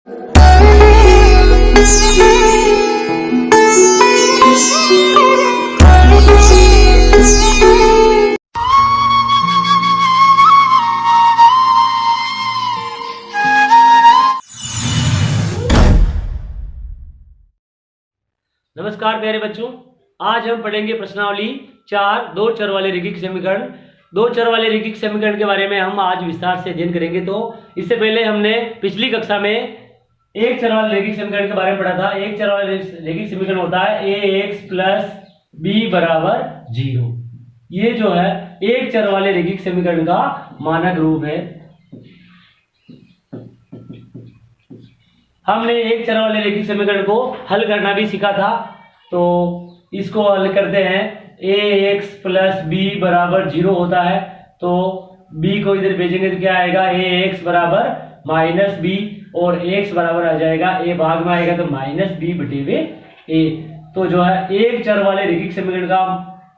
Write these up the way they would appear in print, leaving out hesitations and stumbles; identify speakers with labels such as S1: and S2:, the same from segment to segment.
S1: नमस्कार प्यारे बच्चों, आज हम पढ़ेंगे प्रश्नावली 4 दो चर वाले रैखिक समीकरण। दो चर वाले रैखिक समीकरण के बारे में हम आज विस्तार से अध्ययन करेंगे। तो इससे पहले हमने पिछली कक्षा में एक चर वाले रैखिक समीकरण के बारे में पढ़ा था। एक चर वाले रैखिक समीकरण होता है ax प्लस b बराबर 0। ये जो है एक चर वाले रैखिक समीकरण का मानक रूप है। हमने एक चर वाले रैखिक समीकरण को हल करना भी सीखा था। तो इसको हल करते हैं। ax प्लस b बराबर 0 होता है, तो b को इधर भेजेंगे तो क्या आएगा, ax बराबर माइनस b, और x बराबर आ जाएगा a भाग में आएगा तो माइनस b बटे वे a। तो जो है एक चर वाले रैखिक समीकरण का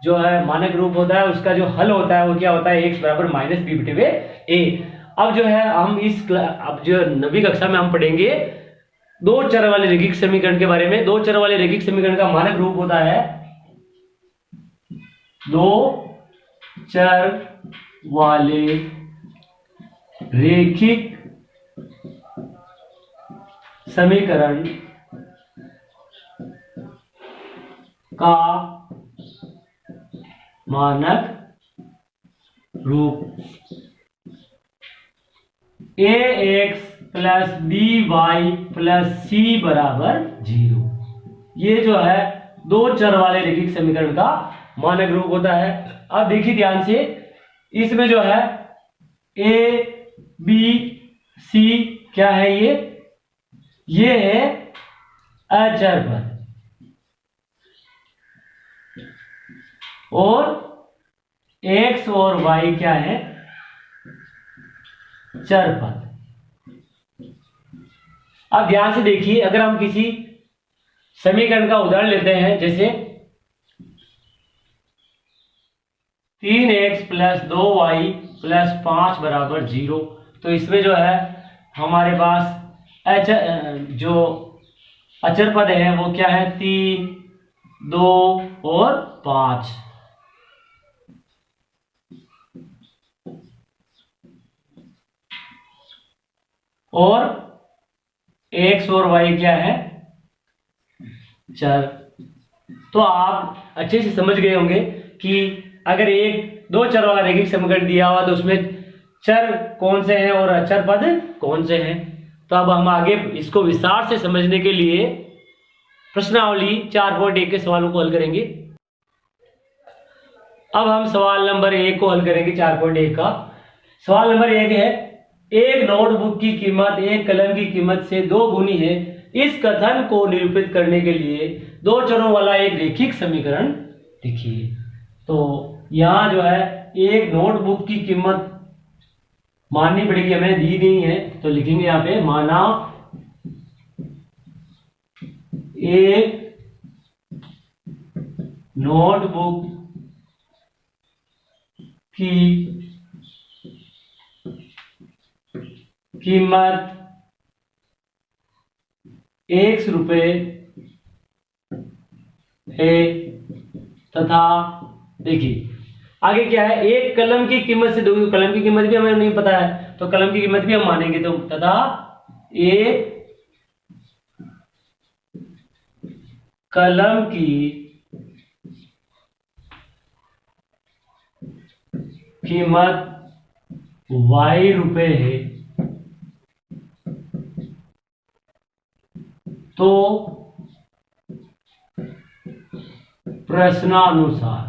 S1: जो है मानक रूप होता है, उसका जो हल होता है वो क्या होता है, x बराबर माइनस b बटे वे a। अब जो है हम अब जो 9वीं कक्षा में हम पढ़ेंगे दो चर वाले रैखिक समीकरण के बारे में। दो चर वाले रैखिक समीकरण का मानक रूप होता है दो चर वाले रैखिक समीकरण का मानक रूप ax plus B Y plus C बराबर 0। ये जो है दो चर वाले रैखिक समीकरण का मानक रूप होता है। अब देखिए ध्यान से, इसमें जो है ए बी सी क्या है, ये है अचर पद, और x और y क्या है, चर पद। अब ध्यान से देखिए, अगर हम किसी समीकरण का उदाहरण लेते हैं, जैसे 3x प्लस 2y प्लस 5 बराबर 0, तो इसमें जो है हमारे पास जो अचर पद है वो क्या है, 3, 2 और 5। और x और y क्या है, चर। तो आप अच्छे से समझ गए होंगे कि अगर एक दो चर वाला रैखिक समीकरण दिया हुआ तो उसमें चर कौन से हैं और अचर पद कौन से हैं। तो अब हम आगे इसको विस्तार से समझने के लिए प्रश्नावली 4.1 के सवालों को हल करेंगे। अब हम सवाल नंबर 1 को हल करेंगे। 4.1 का सवाल नंबर 1 है, एक नोटबुक की कीमत एक कलम की कीमत से 2 गुनी है। इस कथन को निरूपित करने के लिए दो चरों वाला एक रैखिक समीकरण लिखिए। तो यहां जो है एक नोटबुक की कीमत माननी पड़ेगी, हमें दी नहीं है, तो लिखेंगे यहां पे, माना एक नोटबुक की कीमत 100 रुपये है तथा देखिए आगे क्या है, एक कलम की कीमत से 2, कलम की कीमत भी हमें नहीं पता है तो कलम की कीमत भी हम मानेंगे। तो तथा एक कलम की कीमत y रुपए है, तो प्रश्नानुसार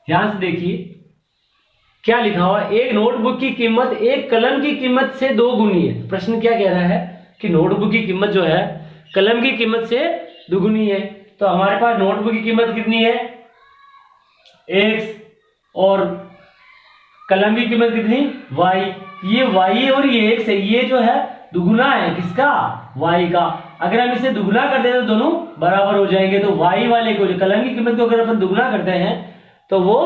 S1: ध्यान से देखिए क्या लिखा हुआ है, एक नोटबुक की कीमत एक कलम की कीमत से 2 गुनी है। प्रश्न क्या कह रहा है कि नोटबुक की कीमत जो है कलम की कीमत से 2 गुनी है। तो हमारे पास नोटबुक की कीमत कितनी है, x, और कलम की कीमत कितनी, y। ये y और ये x है, ये जो है दुगुना है किसका, y का। अगर हम इसे दुगुना कर दें तो दोनों बराबर हो जाएंगे। तो y वाले को, जो कलम की कीमत को अगर अपन दुगुना करते हैं तो वो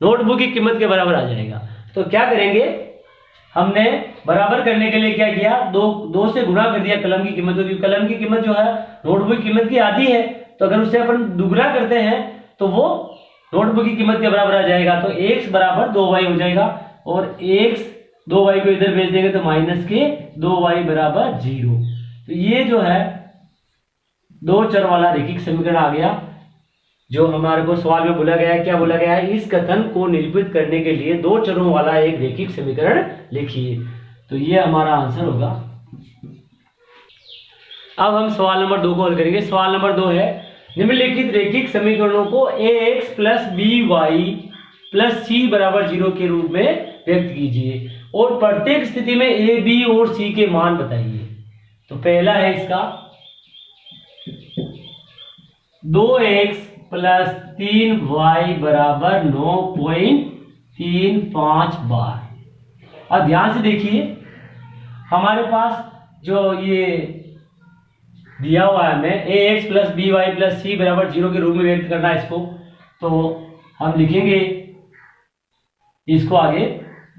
S1: नोटबुक की कीमत के बराबर आ जाएगा। तो क्या करेंगे, हमने बराबर करने के लिए क्या किया, दो से गुणा कर दिया कलम की कीमत को, क्योंकि कलम की कीमत जो है नोटबुक की कीमत की आधी है, तो अगर उससे अपन दुगना करते हैं तो वो नोटबुक की कीमत के बराबर आ जाएगा। तो x बराबर 2y हो जाएगा, और x 2y को इधर भेज देंगे तो माइनस के 2y बराबर 0। तो ये जो है दो चर वाला रैखिक समीकरण आ गया, जो हमारे को सवाल में बोला गया है। क्या बोला गया है, इस कथन को निरूपित करने के लिए दो चरों वाला एक रैखिक समीकरण लिखिए। तो ये हमारा आंसर होगा। अब हम सवाल नंबर 2 को हल करेंगे। सवाल नंबर 2 है, निम्नलिखित रैखिक समीकरणों को ax plus by plus c बराबर 0 के रूप में व्यक्त कीजिए और प्रत्येक स्थिति में a, b और c के मान बताइए। तो पहला है इसका 2x प्लस 3y बराबर 9.35 बार। अब ध्यान से देखिए, हमारे पास जो ये दिया हुआ है हमें ax plus by plus c बराबर 0 के रूप में व्यक्त करना है इसको, तो हम लिखेंगे इसको आगे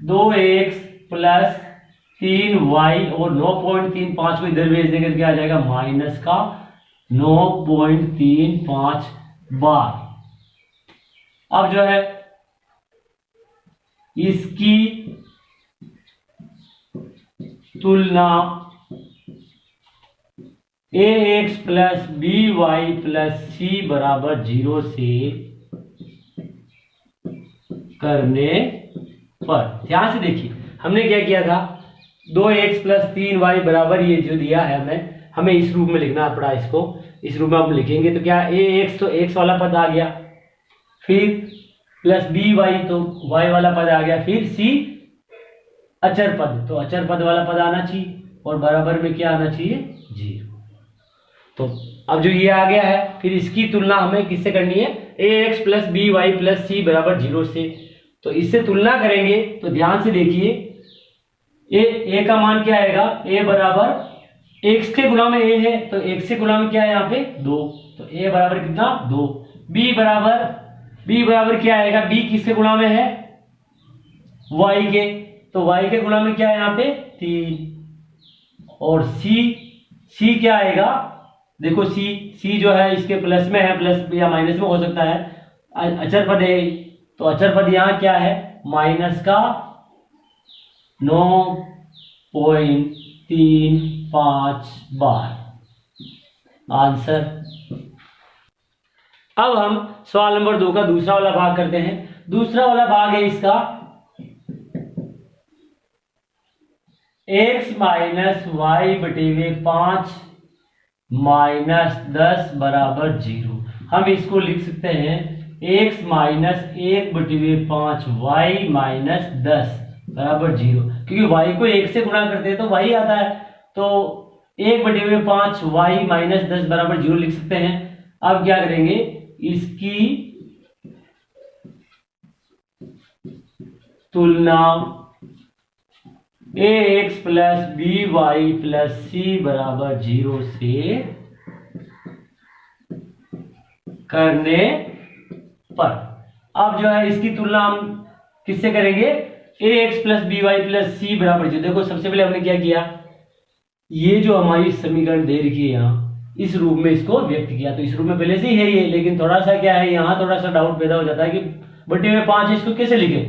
S1: 2x प्लस 3y और 9.35 को इधर भेज देंगे तो क्या आ जाएगा, माइनस का 9.35 बार। अब जो है इसकी तुलना ax plus by plus c बराबर 0 से करने पर, ध्यान से देखिए हमने क्या किया था, 2x प्लस 3y बराबर ये जो दिया है हमें इस रूप में लिखना पड़ा। इसको इस रूप में हम लिखेंगे तो क्या ax तो x वाला पद आ गया, फिर प्लस by तो y वाला पद आ गया, फिर c अचर पद तो अचर पद वाला पद आना चाहिए, और बराबर में क्या आना चाहिए, 0। तो अब जो ये आ गया है, फिर इसकी तुलना हमें किससे करनी है, ax plus by plus c बराबर 0 से। तो इससे तुलना करेंगे तो ध्यान से देखिए, a का मान क्या आएगा, a बराबर x के गुणा में a है, तो x के गुणा में क्या है यहाँ पे 2, तो a बराबर कितना 2। b बराबर क्या आएगा, b किसके गुणा में है, y के, तो y के गुणा में क्या है यहाँ पे 3। और c क्या आएगा, देखो c जो है इसके प्लस में है, प्लस या माइनस में हो सकता है, अचर पद है, तो अचर पद यहाँ क्या है, माइनस का 9.35 बार। आंसर। अब हम सवाल नंबर 2 का दूसरा वाला भाग करते हैं। दूसरा वाला भाग है इसका x माइनस वाई बटेवे 5 माइनस 10 बराबर 0। हम इसको लिख सकते हैं x माइनस 1/5 y माइनस 10 बराबर 0, क्योंकि y को 1 से गुणा करते हैं तो y आता है, तो 1/5 y माइनस 10 बराबर 0 लिख सकते हैं। अब क्या करेंगे, इसकी तुलना ax plus by plus c बराबर 0 से करने पर। अब जो है इसकी तुलना हम किससे करेंगे, ax plus by plus c बराबर 0। देखो सबसे पहले हमने क्या किया, ये जो हमारी समीकरण दे रखी है यहाँ, इस रूप में इसको व्यक्त किया। तो इस रूप में पहले से ही है ये, लेकिन थोड़ा सा क्या है, यहाँ थोड़ा सा डाउट पैदा हो जाता है कि बटे में 5 इसको कैसे लिखे।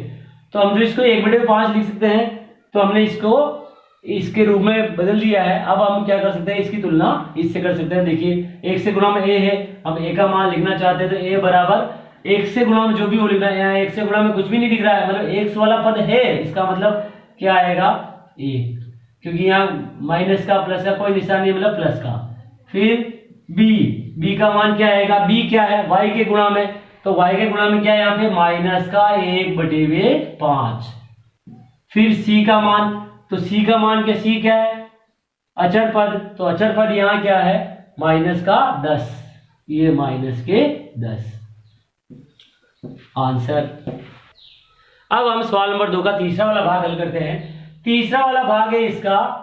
S1: तो हम जो इसको 1/5 लिख सकते हैं, तो हमने इसको इसके रूप में बदल दिया है। अब हम क्या कर सकते हैं, इसकी तुलना इससे कर सकते हैं। देखिए 1 से गुणा में a है, हम a का मान लिखना चाहते हैं तो a बराबर 1 से गुणा में जो भी वो लिखना है, यहाँ 1 से गुणा में कुछ भी नहीं दिख रहा है, मतलब x वाला पद है, इसका मतलब क्या आएगा a, क्योंकि यहाँ माइनस का प्लस का कोई निशान नहीं, मतलब प्लस का। फिर b का मान क्या आएगा, b क्या है y के गुणा में, तो y के गुणा में क्या है यहाँ पे माइनस का 1/5। फिर c का मान, तो c का मान क्या, c क्या है अचर पद, तो अचर पद यहाँ क्या है माइनस का 10, ये माइनस के 10। आंसर। अब हम सवाल नंबर 2 का तीसरा वाला भाग हल करते हैं। तीसरा वाला भाग है इसका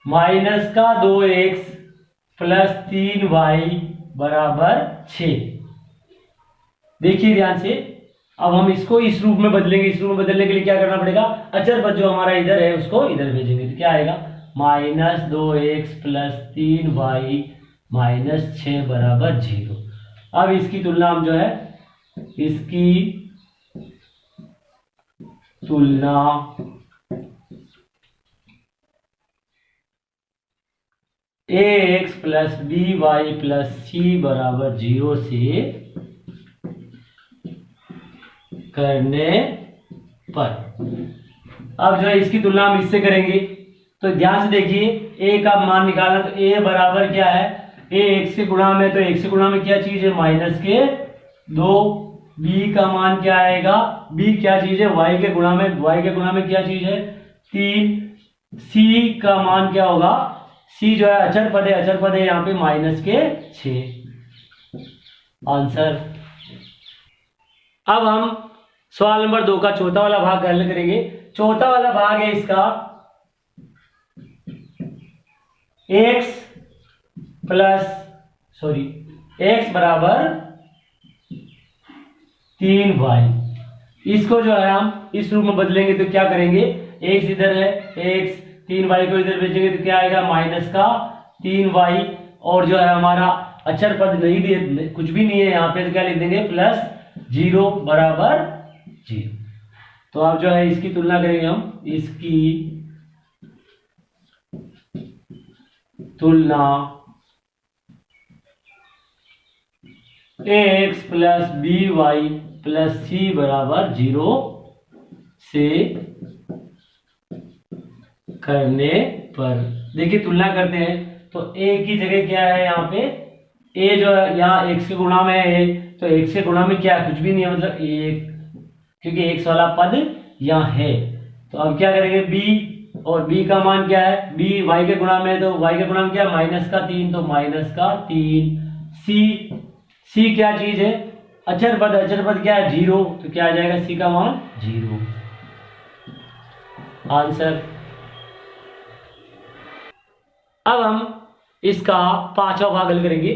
S1: माइनस का 2x प्लस 3y बराबर 6। देखिए ध्यान से, अब हम इसको इस रूप में बदलेंगे। इस रूप में बदलने के लिए क्या करना पड़ेगा, अचर पद जो हमारा इधर है उसको इधर भेजेंगे। तो क्या आएगा, -2x + 3y - 6 बराबर 0। अब इसकी तुलना हम जो है, इसकी तुलना ax + by + c बराबर 0 से करने पर, अब जो है इसकी तुलना हम इससे करेंगे। तो ध्यान से देखिए, a का मान निकालना, तो a बराबर क्या है, a x के गुणा में, तो x के गुणा में क्या चीज है, -2। b का मान क्या आएगा, b क्या चीज है, y के गुणा में, y के गुणा में क्या चीज है, 3। c का मान क्या होगा, c जो है अचर पद है, अचर पद है यहाँ पे -6। आंसर। अब हम सवाल नंबर 2 का चौथा वाला भाग हल करेंगे। चौथा वाला भाग है इसका, x बराबर 3y। इसको जो है हम इस रूप में बदलेंगे। तो क्या करेंगे, x इधर है, x 3y को इधर भेजेंगे तो क्या आएगा, -3y। और जो है हमारा अचर पद नहीं दिए, कुछ भी नहीं है यहाँ पे, तो क्या लिख देंगे, +0 बराबर 0। तो अब जो है इसकी तुलना करेंगे हम, इसकी तुलना ax + by + c बराबर 0 से करने पर। देखिए तुलना करते हैं, तो a की जगह क्या है यहाँ पे, a जो है यहाँ x के गुणा में है, तो x के गुणा में क्या है, कुछ भी नहीं है, मतलब 1, क्योंकि x वाला पद यहाँ है। तो अब क्या करेंगे, b, और b का मान क्या है, b y के गुणा में है, तो y के गुणा में क्या है, -3, तो -3। c क्या चीज है, अचर पद, अचर पद क्या है, 0, तो क्या आ जाएगा, c का मान 0। आंसर। अब हम इसका पांचवा भाग हल करेंगे।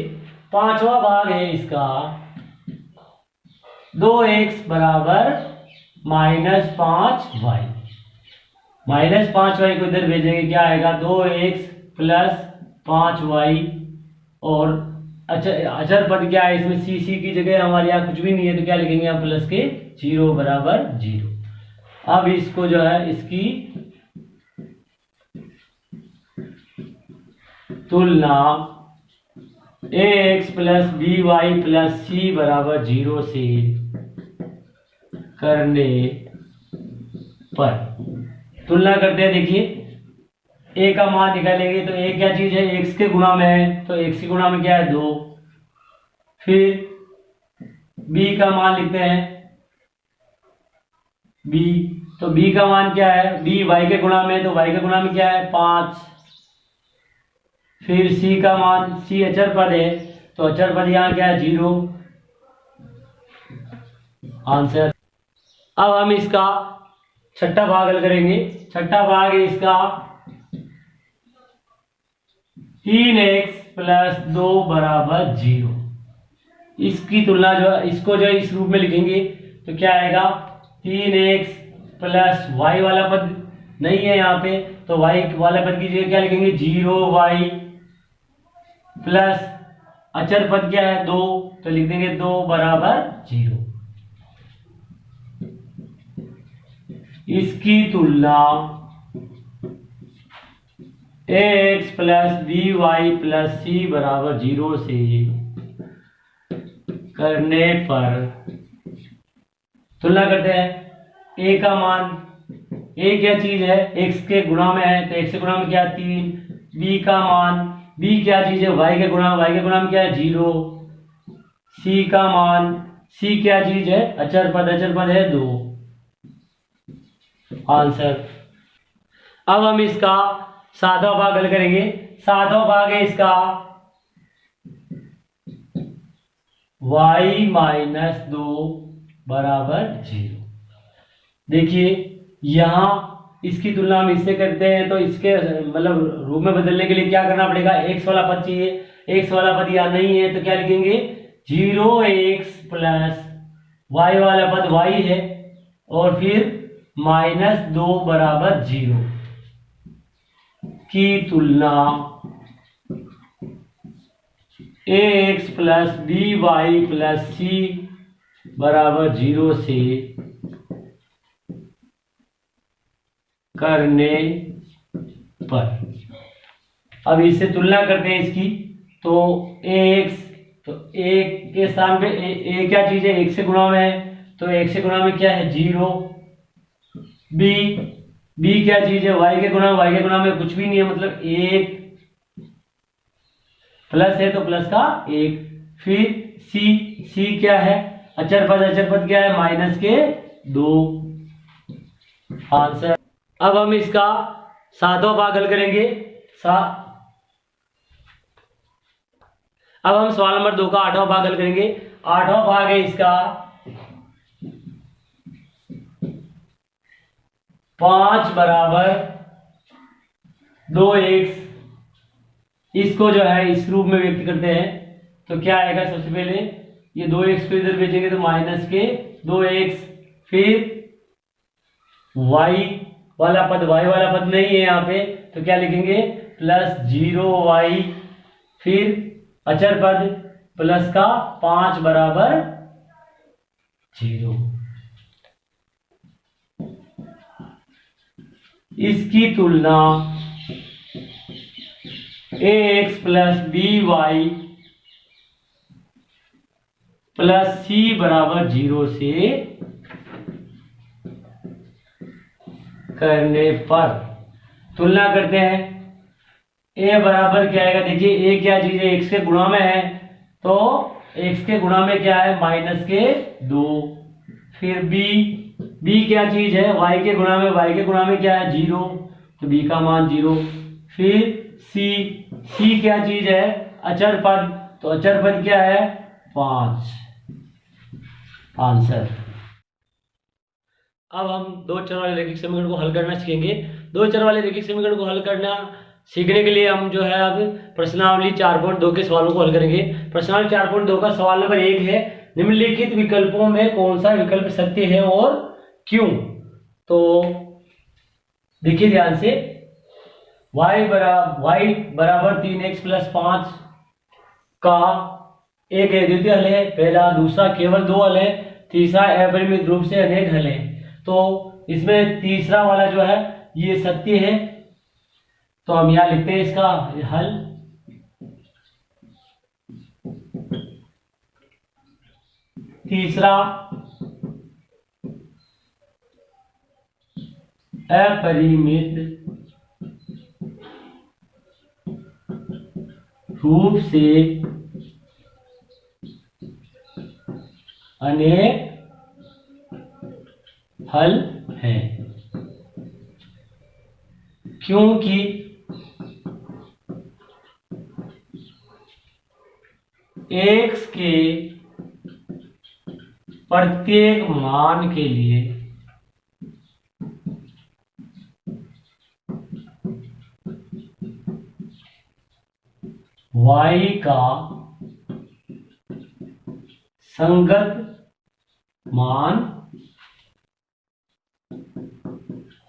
S1: पांचवा भाग है इसका, 2x बराबर -5y। -5y को इधर भेजेंगे, क्या आएगा, 2x + 5y। और अचर पद क्या है इसमें, c की जगह हमारे यहाँ कुछ भी नहीं है, तो क्या लिखेंगे हम, प्लस के 0 बराबर 0। अब इसको जो है, इसकी तुलना ax + by + c बराबर 0 से करने पर। तुलना करते हैं, देखिए a का मान निकालेंगे, तो a क्या चीज है, x के गुणा में है, तो x के गुणा में क्या है, 2। फिर b का मान लिखते हैं, b, तो b का मान क्या है, b y के गुणा में, तो y के गुणा में क्या है, 5। फिर c का मान, c अचर पद है, तो अचर पद यहाँ क्या है, 0। आंसर। अब हम इसका छठा भाग हल करेंगे। छठा भाग है इसका, 3x + 2 बराबर 0। इसकी तुलना जो है, इसको जो है इस रूप में लिखेंगे, तो क्या आएगा, 3x + y वाला पद नहीं है यहाँ पे, तो y वाला पद की जगह क्या लिखेंगे, 0y प्लस अचर पद क्या है, 2, तो लिख देंगे 2 बराबर 0। इसकी तुलना ax + by + c बराबर 0 से करने पर। तुलना करते हैं, a का मान, a क्या चीज है, x के गुणा में है, तो x के गुणा में क्या है, 3। b का मान, b क्या चीज है, y के गुणा में क्या है, 0। c का मान, c क्या चीज है, अचर पद है, 2। आंसर। अब हम इसका सातवां भाग हल करेंगे। सातवां भाग है इसका, y - 2 बराबर 0। देखिए यहां इसकी तुलना हम इससे करते हैं, तो इसके मतलब रूप में बदलने के लिए क्या करना पड़ेगा, x वाला पद चाहिए। x वाला पद यहाँ नहीं है, तो क्या लिखेंगे, 0x + y वाला पद y है और फिर -2 बराबर 0 की तुलना ax plus by plus c बराबर 0 से करने पर। अब इससे तुलना करते हैं इसकी, तो ax, तो a के स्थान पे a क्या चीज है, 1 से गुणा में है, तो 1 से गुणा में क्या है 0। b क्या चीज है, y के गुणा में कुछ भी नहीं है, मतलब 1 प्लस है तो प्लस का 1। फिर c क्या है, अचर पद क्या है -2। आंसर। अब हम इसका 7वां भाग हल करेंगे। अब हम सवाल नंबर 2 का 8वां भाग हल करेंगे। 8वां भाग है इसका 5 बराबर 2x। इसको जो है इस रूप में व्यक्त करते हैं, तो क्या आएगा, सबसे पहले ये 2x को इधर भेजेंगे तो -2x, फिर y वाला पद नहीं है यहाँ पे, तो क्या लिखेंगे +0y, फिर अचर पद प्लस का 5 बराबर 0। इसकी तुलना ax plus by plus c बराबर 0 से करने पर। तुलना करते हैं, a बराबर क्या आएगा, देखिए a क्या चीज है, x के गुणा में है, तो x के गुणा में क्या है -2। फिर b क्या चीज है, y के गुणा में क्या है 0, तो b का मान 0। फिर c क्या चीज है, अचर पद, तो अचर पद क्या है 5। आंसर। अब हम 2 चर वाले रैखिक समीकरण को हल करना सीखेंगे। 2 चर वाले रैखिक समीकरण को हल करना सीखने के लिए हम जो है अब प्रश्नावली 4.2 के सवालों को हल करेंगे। प्रश्नावली 4.2 का सवाल नंबर 1 है, निम्नलिखित विकल्पों में कौन सा विकल्प सत्य है और क्यों। तो देखिए ध्यान से, y बराबर 3x प्लस 5 का एक द्वितीय हल है, पहला। दूसरा केवल 2 हल है। तीसरा अपरिमित रूप से अनेक हल है। तो इसमें तीसरा वाला जो है ये सत्य है, तो हम यहां लिखते हैं इसका हल। तीसरा अपरिमित रूप से अनेक हल है, क्योंकि x के प्रत्येक मान के लिए y का संगत मान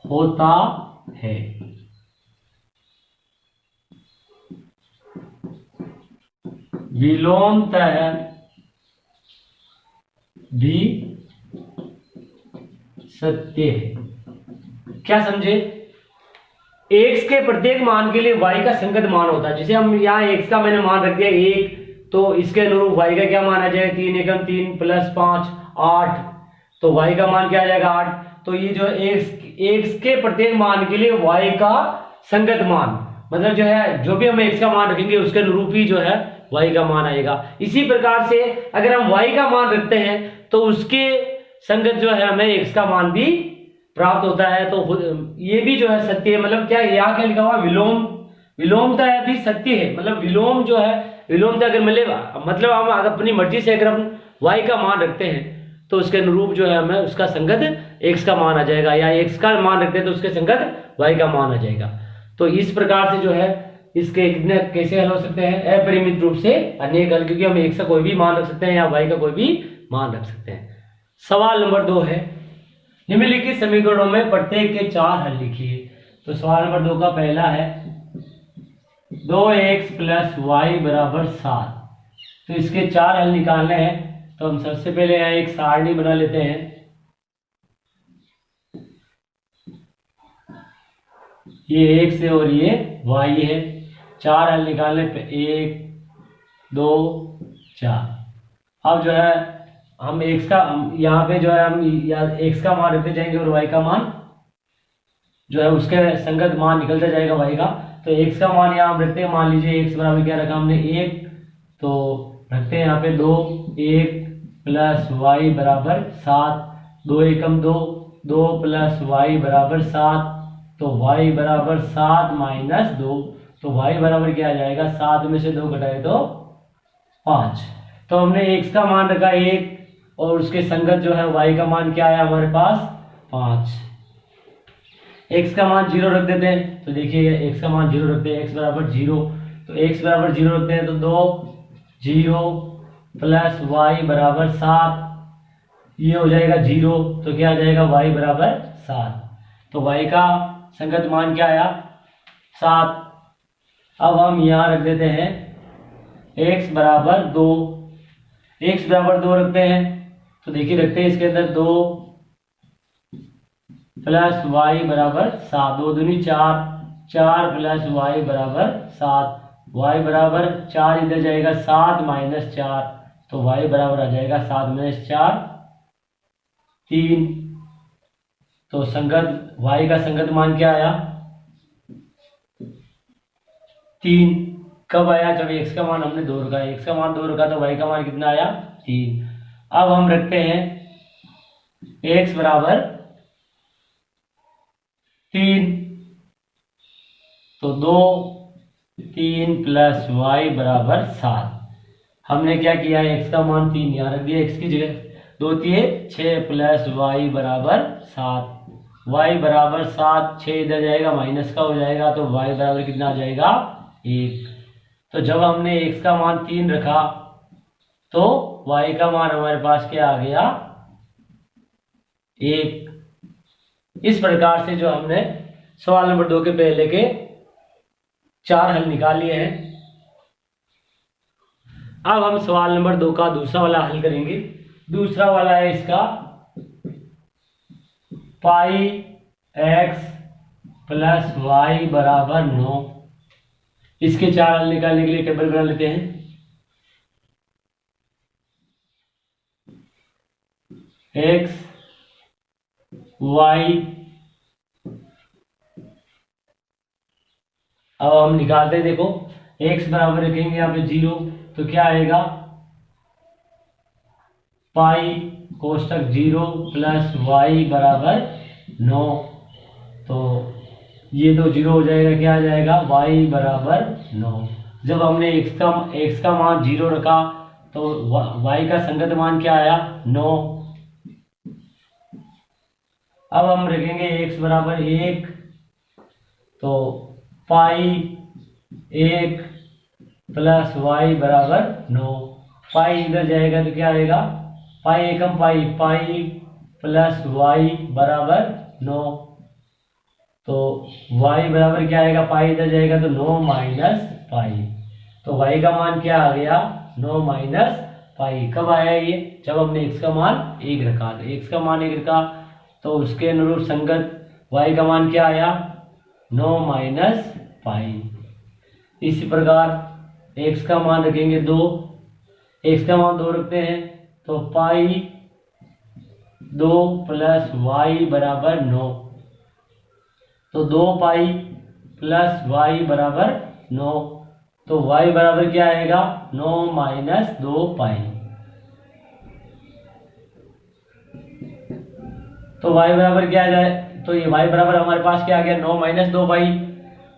S1: होता है। विलोमतः भी सत्य है। क्या समझे, x के प्रत्येक मान के लिए y का संगत मान होता है। जैसे हम यहाँ x का मैंने मान रख दिया 1, तो इसके अनुरूप y का क्या मान आ जाएगा, 3 एकम 3 प्लस 5 8, तो y का मान क्या आ जाएगा 8। तो ये जो x के प्रत्येक मान के लिए y का संगत मान, मतलब जो है जो भी हम x का मान रखेंगे उसके अनुरूप ही जो है y का मान आएगा। इसी प्रकार से अगर हम y का मान रखते हैं तो उसके संगत जो है हमें x का मान भी प्राप्त होता है। तो ये भी जो है सत्य है। मतलब क्या यहाँ क्या लिखा हुआ, विलोमता भी सत्य है। मतलब विलोम जो है, विलोमता अगर मतलब हम अपनी मर्जी से अगर हम y का मान रखते हैं तो उसके अनुरूप जो है हमें उसका संगत x का मान आ जाएगा, या x का मान रखते हैं तो उसके संगत y का मान आ जाएगा। तो इस प्रकार से जो है इसके कितने कैसे हल हो सकते हैं, अपरिमित रूप से अनेक हल, क्योंकि हम x का कोई भी मान रख सकते हैं या y का कोई भी मान रख सकते हैं। सवाल नंबर 2 है, निम्नलिखित समीकरणों में प्रत्येक के 4 हल लिखिए। तो सवाल नंबर 2 का पहला है 2x + y = 7। तो इसके 4 हल निकालने हैं। तो हम सबसे पहले यहाँ एक सारणी बना लेते हैं। ये x है और ये y है। 4 हल निकालने पे 1 2 4। अब जो है हम x का यहाँ पे जो है हम x का मान रखते जाएंगे और y का मान जो है उसके संगत मान निकलता जाएगा y का। तो x का मान यहाँ हम रखते हैं, मान लीजिए x बराबर क्या रखा हमने 1, तो रखते हैं यहाँ पे 2, 1 + y = 7, 2 एकम 2, 2 + y = 7, तो y = 7 - 2, तो y बराबर क्या आ जाएगा, 7 में से 2 घटाए तो 5। तो हमने x का मान रखा 1 और उसके संगत जो है y का मान क्या आया हमारे पास 5। x का मान 0 रख देते हैं। तो देखिए x का मान 0 रखते हैं, x = 0, तो x = 0 रखते हैं। तो 2 0 + y = 7, ये हो जाएगा 0, तो क्या आ जाएगा y = 7। तो y का संगत मान क्या आया 7। अब हम यहाँ रख देते हैं x = 2, x = 2 रखते हैं। तो देखिए रखते हैं इसके अंदर 2 + y = 7, 2 दूनी 4, 4 + y = 7, y = 4 इधर जाएगा 7 - 4, तो y बराबर आ जाएगा 7 - 4 3। तो संगत y का संगत मान क्या आया 3। कब आया, जब x का मान हमने 2 रखा, x का मान 2 रखा तो y का मान कितना आया 3। अब हम रखते हैं x = 3, तो 2 3 + y = 7। हमने क्या किया, x का मान 3 यहाँ रख दिया, x की जगह 2 3 6 + y = 7, y = 7, 6 इधर जाएगा माइनस का हो जाएगा, तो y बराबर कितना आ जाएगा 1। तो जब हमने x का मान 3 रखा तो y का मान हमारे पास क्या आ गया 1। इस प्रकार से जो हमने सवाल नंबर 2 के पहले के 4 हल निकाल लिए हैं। अब हम सवाल नंबर 2 का दूसरा वाला हल करेंगे। दूसरा वाला है इसका πx + y = 9। इसके 4 हल निकालने के लिए टेबल बना लेते हैं। x y, अब हम निकालते हैं। देखो x बराबर रखेंगे यहाँ पे 0, तो क्या आएगा पाई कोष्टक 0 + y = 9, तो ये तो 0 हो जाएगा, क्या आ जाएगा y = 9। जब हमने x का मान 0 रखा तो y का संगत मान क्या आया 9। अब हम रखेंगे x = 1, तो पाई 1 + y = 9, पाई इधर जाएगा तो क्या आएगा पाई एकम पाई, पाई + y = 9, तो y बराबर क्या आएगा, पाई इधर जाएगा तो 9 - पाई, तो y का मान क्या आ गया 9 - पाई। कब आया ये, जब हमने x का मान 1 रखा। तो x का मान 1 रखा तो उसके अनुरूप संगत y का मान क्या आया 9 - पाई। इसी प्रकार x का मान रखेंगे 2, x का मान 2 रखते हैं, तो पाई 2 + y = 9, तो 2 पाई + y = 9, तो y बराबर क्या आएगा 9 - 2 पाई। तो y बराबर क्या आ जाए, तो ये y बराबर हमारे पास क्या आ गया 9 - 2 पाई।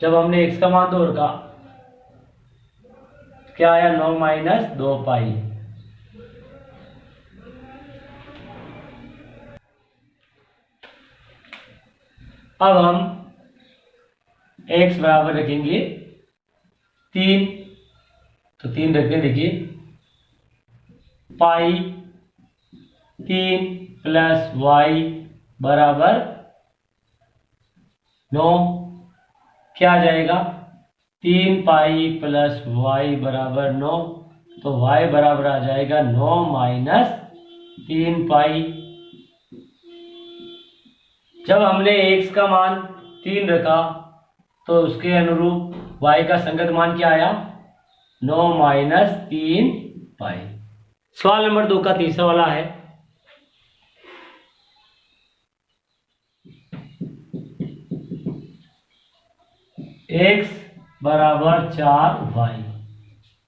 S1: जब हमने x का मान 2 रखा क्या आया 9 - 2 पाई। अब हम x बराबर रखेंगे 3, तो 3 रखते हैं। देखिए पाई 3 प्लस वाई बराबर 9, क्या आ जाएगा 3 पाई प्लस वाई बराबर 9, तो y बराबर आ जाएगा 9 माइनस 3 पाई। जब हमने x का मान 3 रखा तो उसके अनुरूप y का संगत मान क्या आया 9 माइनस 3 पाई। सवाल नंबर 2 का तीसरा वाला है, x बराबर 4y।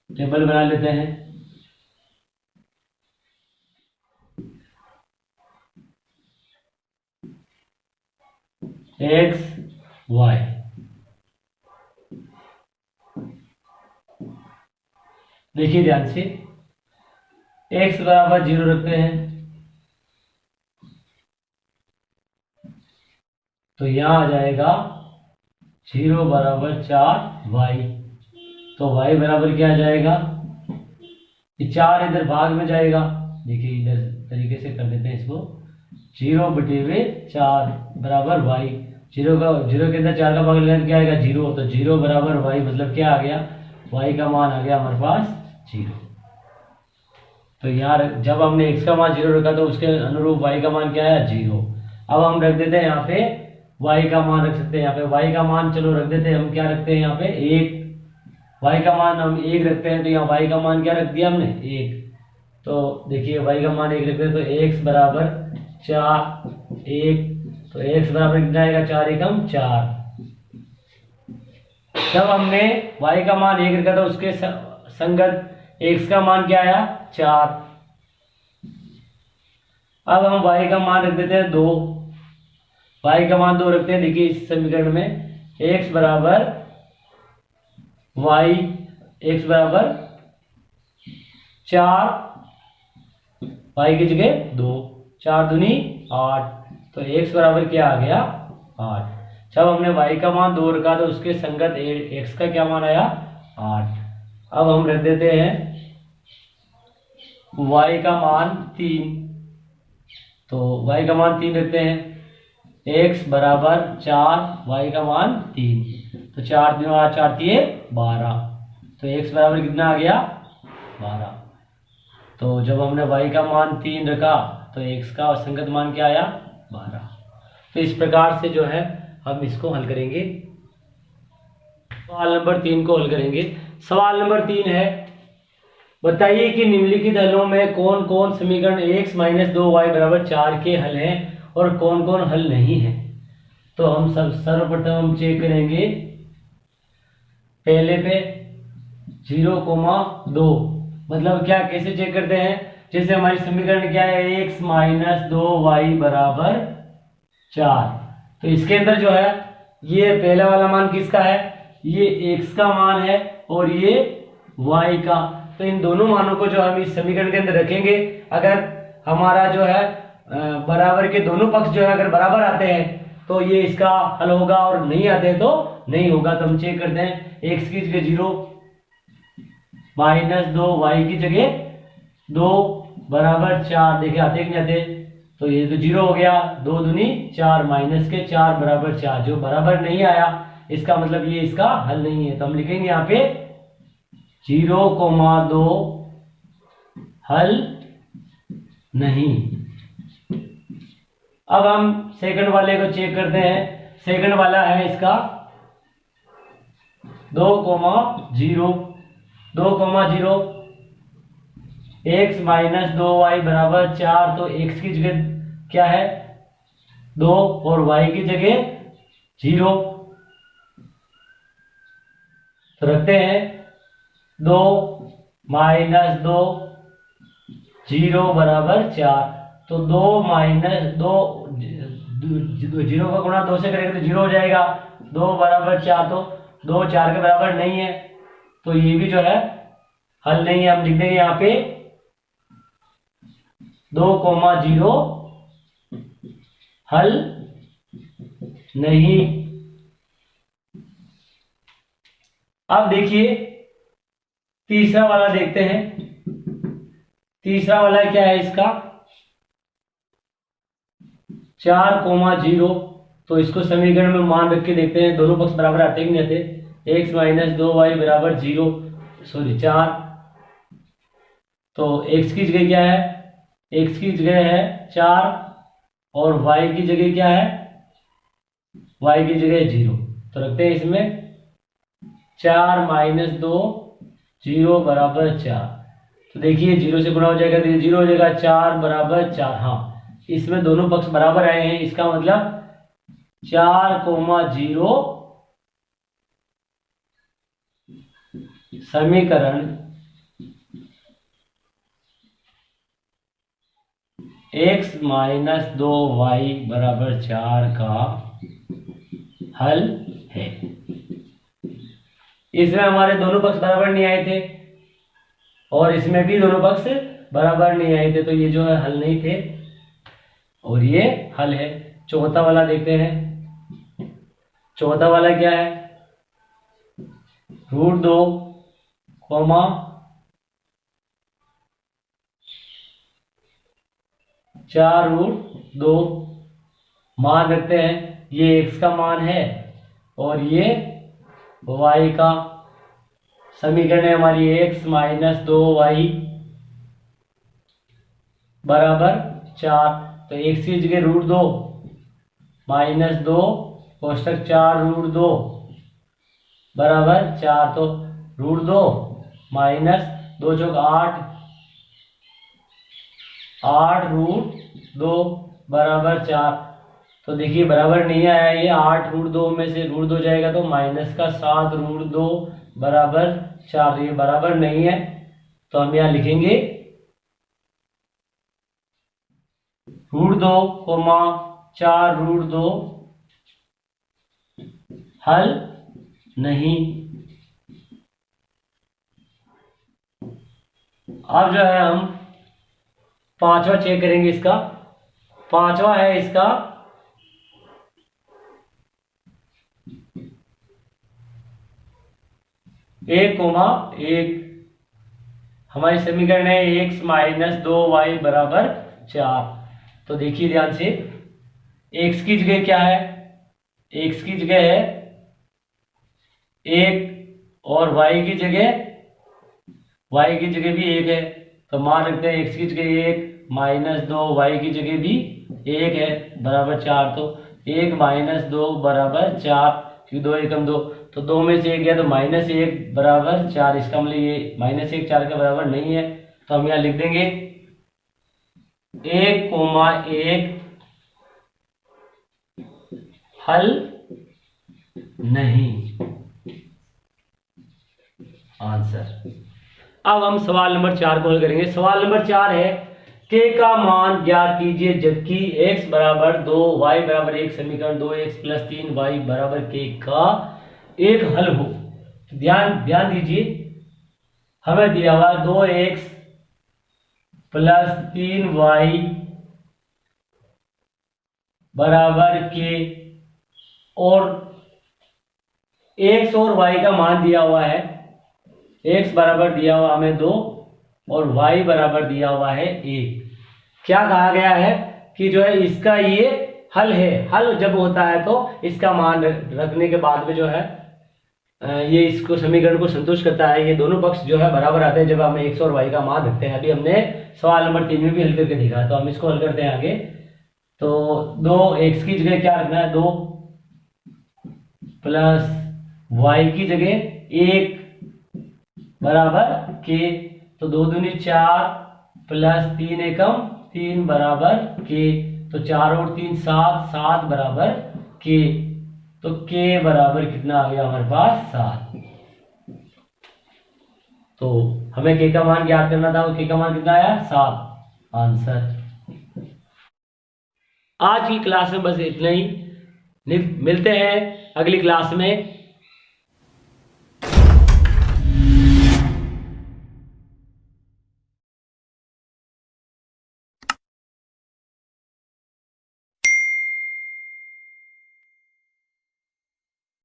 S1: टेबल बना लेते हैं। x y, देखिए ध्यान से, x बराबर 0 रखते हैं तो यहां आ जाएगा 0 बराबर 4y, तो y बराबर क्या आ जाएगा, ये 4 इधर भाग में जाएगा, देखिए इधर तरीके से कर देते हैं इसको, 0 बटे में 4 बराबर y, 0 के अंदर 4 का भाग लेना क्या आएगा 0, तो 0 बराबर y मतलब क्या आ गया, y का मान आ गया हमारे पास 0। तो यार जब हमने x का मान 0 रखा तो उसके अनुरूप y का मान क्या आया 0। अब हम रख देते हैं यहाँ पे y का मान रख सकते हैं, यहाँ पे y का मान चलो रख देते हैं, हम क्या रखते हैं यहाँ पे 1, y का मान हम 1 रखते हैं, तो यहाँ y का मान क्या रख दिया हमने 1, तो देखिए y का मान 1 रखते हैं, तो x बराबर 4 1, तो x बराबर कितना आएगा 4 एकम 4। जब हमने y का मान 1 रखा तो उसके संगत x का मान क्या आया 4। अब हम y का मान रख देते हैं 2, y का मान 2 रखते हैं, देखिए इस समीकरण में x बराबर y, x बराबर 4, y की जगह 2, 4 दूनी 8, तो x बराबर क्या आ गया 8। जब हमने y का मान 2 रखा तो उसके संगत x का क्या मान आया 8। अब हम रख देते हैं y का मान 3, तो y का मान 3 रखते हैं, x बराबर 4, y का मान 3, तो 4 दूनी 8, 4 दिए 12, तो x बराबर कितना आ गया 12। तो जब हमने y का मान 3 रखा तो x का संगत मान क्या आया 12। तो इस प्रकार से जो है हम इसको हल करेंगे। सवाल नंबर 3 को हल करेंगे। सवाल नंबर 3 है, बताइए कि निम्नलिखित हलों में कौन कौन समीकरण x माइनस 2y बराबर 4 के हल हैं और कौन कौन हल नहीं है। तो हम सर्वप्रथम हम चेक करेंगे पहले पे 0,2, मतलब क्या कैसे चेक करते हैं, जैसे हमारी समीकरण क्या है x माइनस 2y बराबर 4, तो इसके अंदर जो है ये पहला वाला मान किसका है, ये x का मान है और ये y का, तो इन दोनों मानों को जो हम इस समीकरण के अंदर रखेंगे, अगर हमारा जो है बराबर के दोनों पक्ष जो है अगर बराबर आते हैं तो ये इसका हल होगा और नहीं आते तो नहीं होगा। तो हम चेक करते हैं, x की जगह 0 माइनस 2y की जगह 2 बराबर 4, देखे आते कि नहीं आते, तो ये तो 0 हो गया, 2 दूनी 4 माइनस के 4 बराबर 4, जो बराबर नहीं आया इसका मतलब ये इसका हल नहीं है, तो हम लिखेंगे यहाँ पे 0,2 हल नहीं। अब हम सेकंड वाले को चेक करते हैं, सेकंड वाला है इसका 2,0 x माइनस 2y बराबर 4, तो x की जगह क्या है 2 और y की जगह 0, तो रखते हैं 2 माइनस 2 0 बराबर 4, तो 2 माइनस 2 0 का गुणा 2 से करेंगे तो 0 हो जाएगा, 2 बराबर 4, तो 2 4 के बराबर नहीं है, तो ये भी जो है हल नहीं है। हम लिख देंगे यहाँ पे 2,0 हल नहीं। अब देखिए तीसरा वाला देखते हैं, तीसरा वाला क्या है इसका 4,0। तो इसको समीकरण में मान रख के देखते हैं दोनों पक्ष बराबर आते कि नहीं आते। x माइनस 2y बराबर 0, सॉरी 4। तो x की जगह क्या है, x की जगह है 4 और y की जगह क्या है, y की जगह 0। तो रखते हैं इसमें 4 माइनस 2 0 बराबर 4। तो देखिए 0 से गुणा हो जाएगा तो 0 हो जाएगा, 4 बराबर 4। हाँ, इसमें दोनों पक्ष बराबर आए हैं, इसका मतलब 4,0 समीकरण x माइनस 2y बराबर 4 का हल है। इसमें हमारे दोनों पक्ष बराबर नहीं आए थे और इसमें भी दोनों पक्ष बराबर नहीं आए थे, तो ये जो है हल नहीं थे और ये हल है। चौथा वाला देखते हैं। चौथा वाला क्या है, √2 कोमा 4√2 मान रखते हैं। ये x का मान है और ये y का। समीकरण है हमारी x माइनस 2y बराबर 4। तो x की जगह √2 माइनस 2 कोष्टक 4√2 बराबर 4। तो √2 माइनस 2 चौक 8, 8√2 बराबर 4। तो देखिए बराबर नहीं आया, ये 8√2 में से √2 जाएगा तो माइनस का 7√2 बराबर 4। ये बराबर नहीं है तो हम यहाँ लिखेंगे √2 कोमा 4√2 हल नहीं। अब जो है हम पांचवा चेक करेंगे। इसका पांचवा है इसका 1,1। हमारी समीकरण है x माइनस 2y बराबर 4। तो देखिए ध्यान से, x की जगह क्या है, x की जगह है 1 और y की जगह भी 1 है। तो मान रखते हैं x की जगह 1 माइनस 2 y की जगह भी 1 है बराबर 4। तो 1 माइनस 2 बराबर 4, क्योंकि 2 एकम 2, तो 2 में से 1 गया तो -1 बराबर 4। इसका मतलब ये -1 4 के बराबर नहीं है। तो हम यहाँ लिख देंगे 1,1 हल नहीं, आंसर। अब हम सवाल नंबर 4 को हल करेंगे। सवाल नंबर 4 है k का मान ज्ञात कीजिए जबकि x बराबर 2 y बराबर 1 समीकरण 2x प्लस 3y बराबर k का एक हल हो। ध्यान दीजिए, हमें दिया हुआ 2x प्लस 3y बराबर k और x और y का मान दिया हुआ है। x बराबर दिया हुआ हमें 2 और y बराबर दिया हुआ है 1। क्या कहा गया है कि जो है इसका ये हल है। हल जब होता है तो इसका मान रखने के बाद में जो है ये इसको समीकरण को संतुष्ट करता है। ये दोनों पक्ष जो है बराबर आते हैं जब हम x और y का मान रखते हैं। अभी हमने सवाल नंबर 3 में भी हल करके देखा, तो हम इसको हल करते हैं आगे। तो 2x की जगह क्या रखना है, 2 प्लस y की जगह 1 बराबर k। तो 2 दूनी 4 प्लस 3 एकम 3 बराबर k। तो 4 और 3 7, 7 बराबर k। तो k बराबर कितना आ गया हमारे पास 7। तो हमें k का मान ज्ञात करना था, k का मान कितना आया 7, आंसर। आज की क्लास में बस इतना ही। मिलते हैं अगली क्लास में।